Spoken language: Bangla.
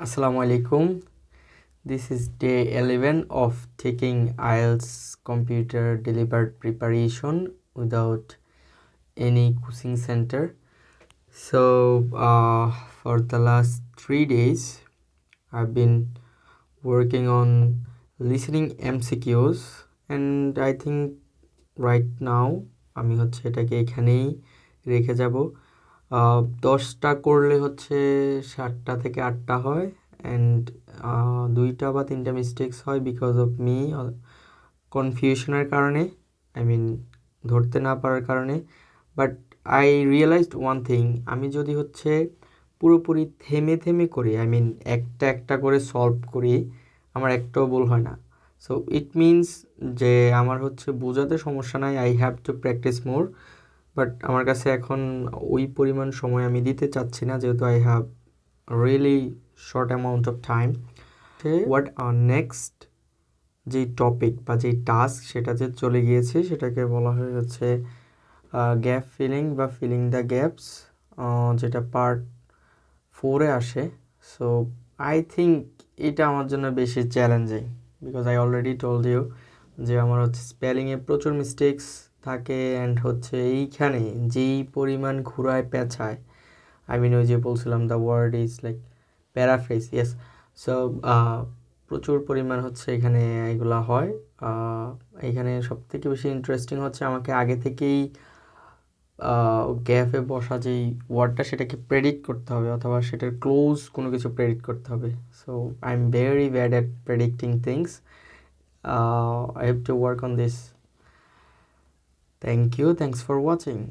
Assalamu alaikum. This is day 11 of taking IELTS computer delivered preparation without any coaching center. So, for the last 3 days, I've been working on listening MCQs, and I think right now আমি হচ্ছে এটাকে এখানেই রেখে যাব। 10টা করলে হচ্ছে 7টা থেকে 8টা হয়, অ্যান্ড 2টা বা 3টা মিস্টেক্স হয় বিকজ অফ মি, কনফিউশনের কারণে, ধরতে না পারার কারণে। But I realized one thing, আমি যদি হচ্ছে পুরোপুরি থেমে থেমে করি, একটা একটা করে সলভ করি, আমার একটাও ভুল হয় না। সো ইট মিনস যে আমার হচ্ছে বোঝাতে সমস্যা নাই, I have to practice more. But আমার কাছে এখন ওই পরিমাণ সময় আমি দিতে চাচ্ছি না, যেহেতু I have really short amount of time. What next যেই টপিক বা যেই টাস্ক সেটা যে চলে গিয়েছে সেটাকে বলা হয়ে যাচ্ছে গ্যাপ ফিলিং বা ফিলিং দ্য গ্যাপস, যেটা পার্ট 4-এ আসে। সো আই থিঙ্ক এটা আমার জন্য বেশি challenging, because I already told you যে আমার হচ্ছে স্পেলিংয়ে প্রচুর মিস্টেক্স থাকে, অ্যান্ড হচ্ছে এইখানে যেই পরিমাণ ঘুরায় পেঁচায়, ওই যে বলছিলাম the word is like paraphrase, yes. So প্রচুর পরিমাণ হচ্ছে এখানে এগুলা হয়। এখানে সবথেকে বেশি ইন্টারেস্টিং হচ্ছে আমাকে আগে থেকেই গ্যাপে বসা যেই ওয়ার্ডটা সেটাকে প্রেডিক্ট করতে হবে, অথবা সেটার ক্লোজ কোনো কিছু প্রেডিক্ট করতে হবে। So I am very bad at predicting things. I have to work on this. Thank you. Thanks for watching.